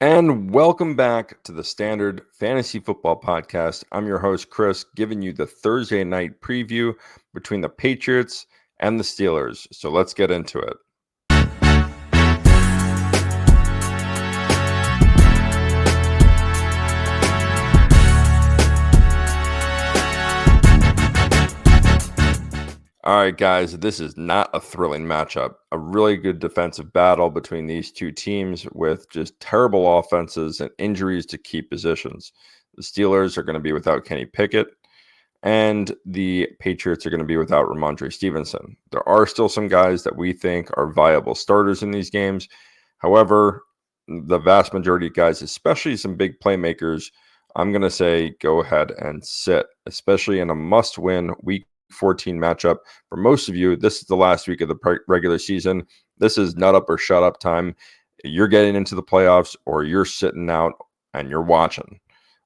And welcome back to the Standard Fantasy Football Podcast. I'm your host, Chris, giving you the Thursday night preview between the Patriots and the Steelers. So let's get into it. All right, guys, this is not a thrilling matchup. A really good defensive battle between these two teams with just terrible offenses and injuries to key positions. The Steelers are going to be without Kenny Pickett, and the Patriots are going to be without Rhamondre Stevenson. There are still some guys that we think are viable starters in these games. However, the vast majority of guys, especially some big playmakers, I'm going to say go ahead and sit, especially in a must-win Week 14 matchup. For most of you, this is the last week of the regular season. This is nut up or shut up time. You're getting into the playoffs or you're sitting out and you're watching.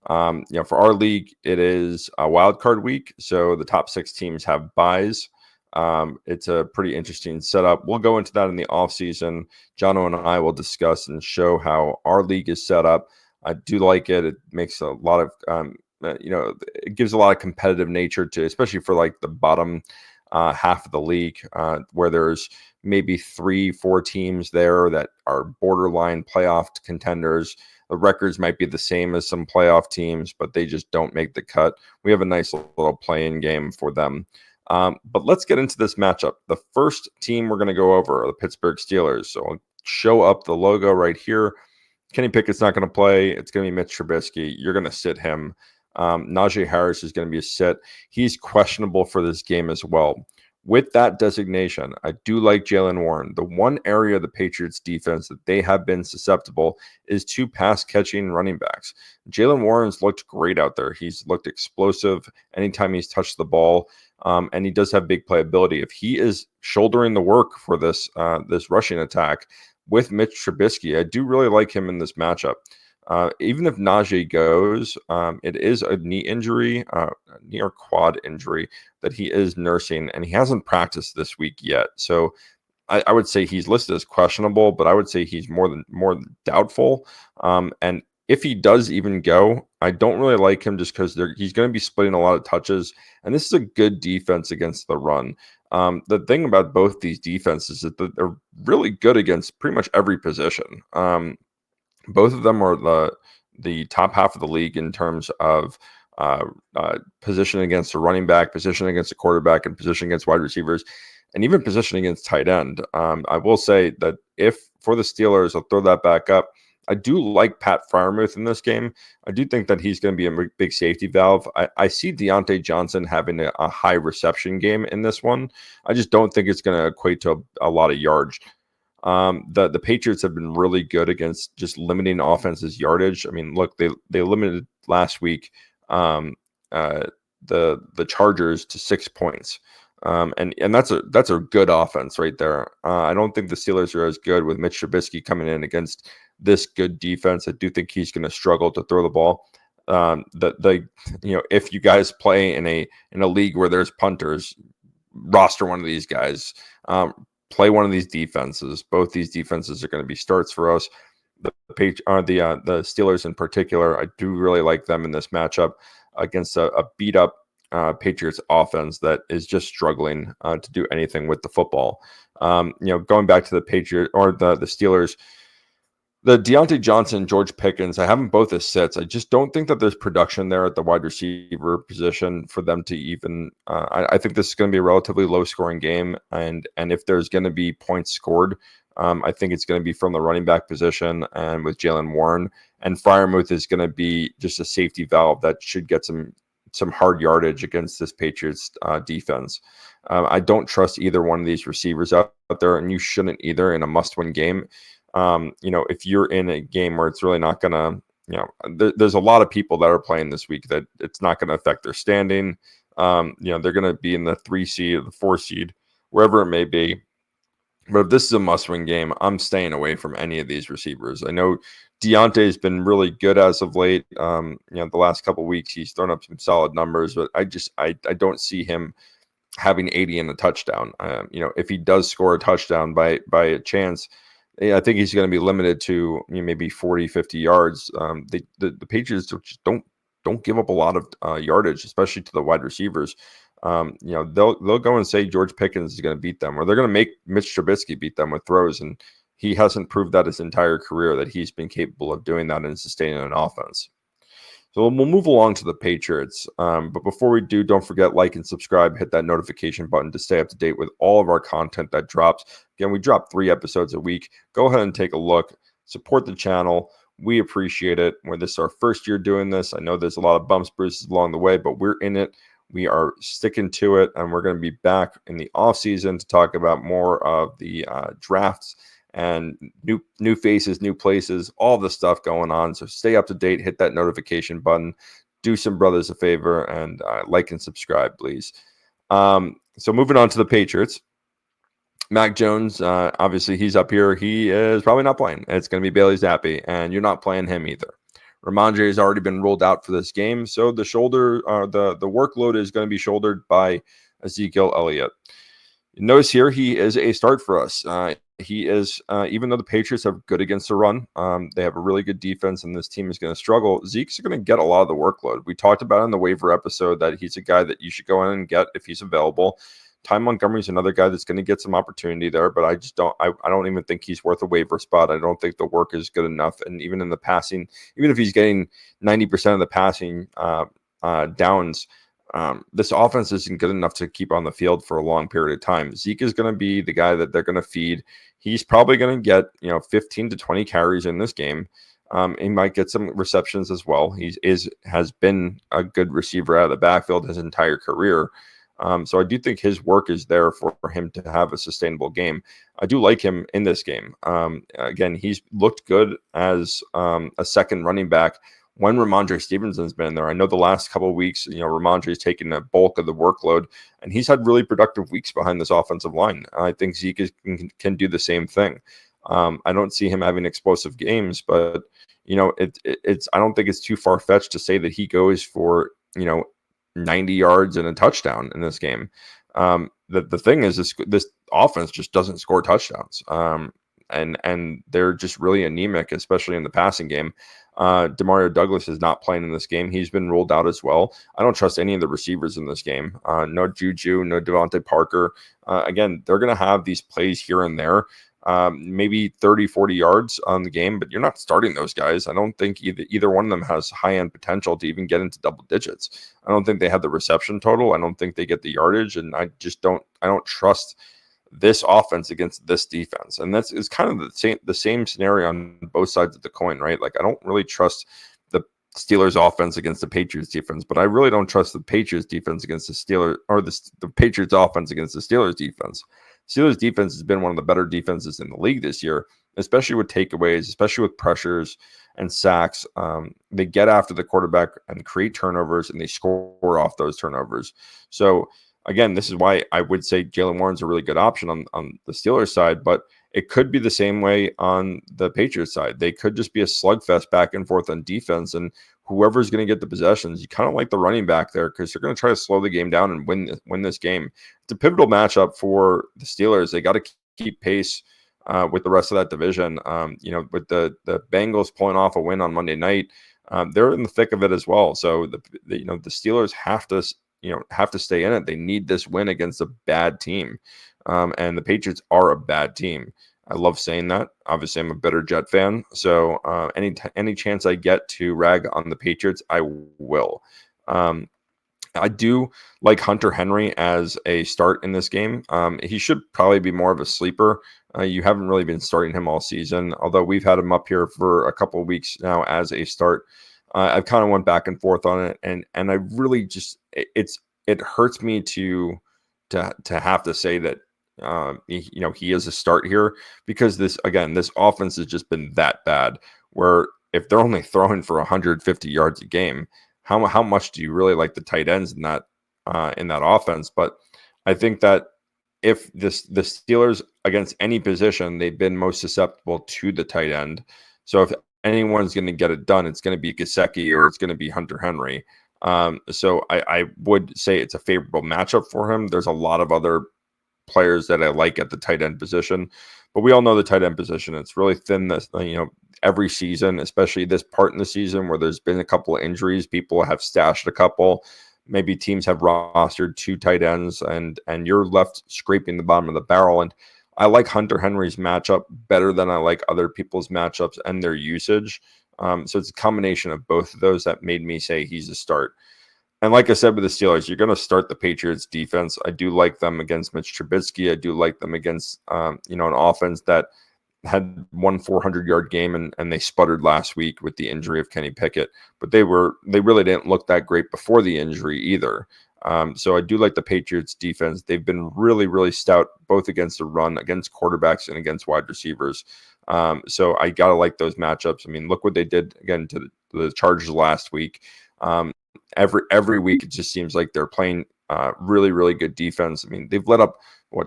For our league, it is a wild card week, so the top 6 teams have buys. It's a pretty interesting setup. We'll go into that in the offseason. Jono and I will discuss and show how our league is set up. I do like it. It makes a lot of it gives a lot of competitive nature to, especially for like the bottom half of the league, where there's maybe 3-4 teams there that are borderline playoff contenders. The records might be the same as some playoff teams, but they just don't make the cut. We have a nice little play-in game for them. But let's get into this matchup. The first team we're going to go over are the Pittsburgh Steelers. So I'll show up the logo right here. Kenny Pickett's not going to play. It's going to be Mitch Trubisky. You're going to sit him. Najee Harris is going to be a sit. He's questionable for this game as well. With that designation, I do like Jaylen Warren. The one area of the Patriots defense that they have been susceptible is to pass-catching running backs. Jaylen Warren's looked great out there. He's looked explosive anytime he's touched the ball, and he does have big playability. If he is shouldering the work for this rushing attack with Mitch Trubisky, I do really like him in this matchup. Even if Najee goes, it is a knee injury, knee or quad injury that he is nursing, and he hasn't practiced this week yet. So I would say he's listed as questionable, but I would say he's more than doubtful. And if he does even go, I don't really like him just because he's going to be splitting a lot of touches, and this is a good defense against the run. The thing about both these defenses is that they're really good against pretty much every position. Both of them are the top half of the league in terms of position against a running back, position against a quarterback, and position against wide receivers, and even position against tight end. I will say that if for the Steelers, I'll throw that back up. I do like Pat Freiermuth in this game. I do think that he's going to be a big safety valve. I see Deontay Johnson having a high reception game in this one. I just don't think it's going to equate to a lot of yards. The Patriots have been really good against just limiting offense's yardage. I mean, look, they limited last week the Chargers to 6 points, and that's a good offense right there. I don't think the Steelers are as good with Mitch Trubisky coming in against this good defense. I do think he's going to struggle to throw the ball. If you guys play in a league where there's punters, roster one of these guys. Play one of these defenses. Both these defenses are going to be starts for us. The Steelers in particular, I do really like them in this matchup against a beat up Patriots offense that is just struggling to do anything with the football. Going back to the Patriots or the Steelers, the Deontay Johnson, George Pickens, I have them both as sits. I just don't think that there's production there at the wide receiver position for them to even. I think this is going to be a relatively low-scoring game, and if there's going to be points scored, I think it's going to be from the running back position and with Jaylen Warren. And Freiermuth is going to be just a safety valve that should get some hard yardage against this Patriots defense. I don't trust either one of these receivers out there, and you shouldn't either in a must-win game. If you're in a game where it's really not going to, there's a lot of people that are playing this week that it's not going to affect their standing. They're going to be in the 3 seed or the 4 seed, wherever it may be. But if this is a must-win game, I'm staying away from any of these receivers. I know Deontay's been really good as of late. The last couple of weeks, he's thrown up some solid numbers, but I don't see him having 80 in a touchdown. If he does score a touchdown by a chance, I think he's going to be limited to maybe 40, 50 yards. The Patriots just don't give up a lot of yardage, especially to the wide receivers. They'll go and say George Pickens is going to beat them, or they're going to make Mitch Trubisky beat them with throws, and he hasn't proved that his entire career that he's been capable of doing that and sustaining an offense. So we'll move along to the Patriots. But before we do, don't forget, like and subscribe, hit that notification button to stay up to date with all of our content that drops. Again, we drop 3 episodes a week. Go ahead and take a look. Support the channel. We appreciate it. When this is our first year doing this, I know there's a lot of bumps, bruises along the way, but we're in it. We are sticking to it, and we're going to be back in the off season to talk about more of the drafts and new faces, new places, all the stuff going on. So stay up to date, hit that notification button, do some brothers a favor, and like and subscribe, please. So moving on to the Patriots. Mac Jones, obviously he's up here. He is probably not playing. It's going to be Bailey Zappi, and you're not playing him either. Rhamondre has already been ruled out for this game, so the workload is going to be shouldered by Ezekiel Elliott. Notice here he is a start for us. He is, even though the Patriots are good against the run, they have a really good defense, and this team is going to struggle. Zeke's going to get a lot of the workload. We talked about in the waiver episode that he's a guy that you should go in and get if he's available. Ty Montgomery's another guy that's going to get some opportunity there, but I just don't. I don't even think he's worth a waiver spot. I don't think the work is good enough, and even in the passing, even if he's getting 90% of the passing downs. This offense isn't good enough to keep on the field for a long period of time. Zeke is going to be the guy that they're going to feed. He's probably going to get 15 to 20 carries in this game. He might get some receptions as well. He has been a good receiver out of the backfield his entire career. So I do think his work is there for him to have a sustainable game. I do like him in this game. Again, he's looked good as a second running back when Rhamondre Stevenson's been in there. I know the last couple of weeks, Rhamondre's taken a bulk of the workload, and he's had really productive weeks behind this offensive line. I think Zeke can do the same thing. I don't see him having explosive games, but it's I don't think it's too far fetched to say that he goes for 90 yards and a touchdown in this game. The thing is, this offense just doesn't score touchdowns, and they're just really anemic, especially in the passing game. Demario Douglas is not playing in this game. He's been ruled out as well. I don't trust any of the receivers in this game. No Juju, no Devontae Parker. Again, they're going to have these plays here and there, maybe 30, 40 yards on the game, but you're not starting those guys. I don't think either one of them has high-end potential to even get into double digits. I don't think they have the reception total. I don't think they get the yardage, and I don't trust this offense against this defense. And it's kind of the same scenario on both sides of the coin, right? Like, I don't really trust the Steelers offense against the Patriots defense, but I really don't trust the Patriots defense against the Steelers, or the Patriots offense against the Steelers defense. Steelers defense has been one of the better defenses in the league this year, especially with takeaways, especially with pressures and sacks. They get after the quarterback and create turnovers, and they score off those turnovers. So again, this is why I would say Jaylen Warren's a really good option on the Steelers side, but it could be the same way on the Patriots side. They could just be a slugfest back and forth on defense, and whoever's going to get the possessions, you kind of like the running back there because they're going to try to slow the game down and win this game. It's a pivotal matchup for the Steelers. They got to keep pace with the rest of that division. With the Bengals pulling off a win on Monday night, they're in the thick of it as well. So the Steelers have to stay in it. They need this win against a bad team. And the Patriots are a bad team. I love saying that. Obviously, I'm a bitter Jet fan. So any chance I get to rag on the Patriots, I will. I do like Hunter Henry as a start in this game. He should probably be more of a sleeper. You haven't really been starting him all season, although we've had him up here for a couple of weeks now as a start. I've kind of went back and forth on it, and I really just it hurts me to have to say that he is a start here, because this offense has just been that bad, where if they're only throwing for 150 yards a game, how much do you really like the tight ends in that offense? But I think that if the Steelers against any position, they've been most susceptible to the tight end. So if anyone's going to get it done, it's going to be Gesicki or it's going to be Hunter Henry. So I would say it's a favorable matchup for him. There's a lot of other players that I like at the tight end position, But we all know the tight end position. It's really thin this, every season, especially this part in the season where there's been a couple of injuries. People have stashed a couple. Maybe teams have rostered 2 tight ends, and you're left scraping the bottom of the barrel. And I like Hunter Henry's matchup better than I like other people's matchups and their usage. So it's a combination of both of those that made me say he's a start. And like I said with the Steelers, you're going to start the Patriots defense. I do like them against Mitch Trubisky. I do like them against, an offense that had 400-yard game and they sputtered last week with the injury of Kenny Pickett, but they really didn't look that great before the injury either. So I do like the Patriots defense. They've been really, really stout, both against the run, against quarterbacks, and against wide receivers. So I got to like those matchups. I mean, look what they did again to the Chargers last week. Every week, it just seems like they're playing really, really good defense. I mean, they've let up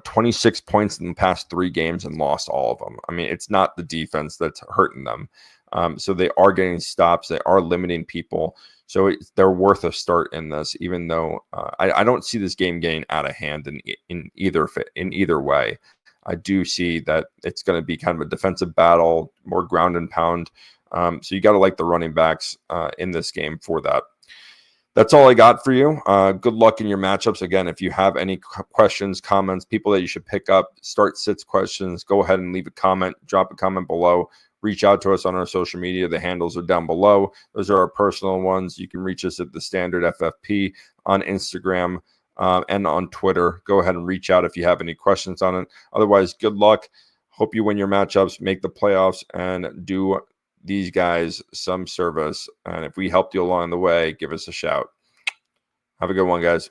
26 points in the past 3 games and lost all of them. I mean, it's not the defense that's hurting them. So they are getting stops. They are limiting people. So they're worth a start in this, even though I don't see this game getting out of hand in either way. I do see that it's going to be kind of a defensive battle, more ground and pound. So you got to like the running backs in this game for that. That's all I got for you. Good luck in your matchups. Again, if you have any questions, comments, people that you should pick up, start sits questions, go ahead and leave a comment, drop a comment below. Reach out to us on our social media. The handles are down below. Those are our personal ones. You can reach us at the Standard FFP on Instagram and on Twitter. Go ahead and reach out if you have any questions on it. Otherwise, good luck. Hope you win your matchups, make the playoffs, and do these guys some service. And if we helped you along the way, give us a shout. Have a good one, guys.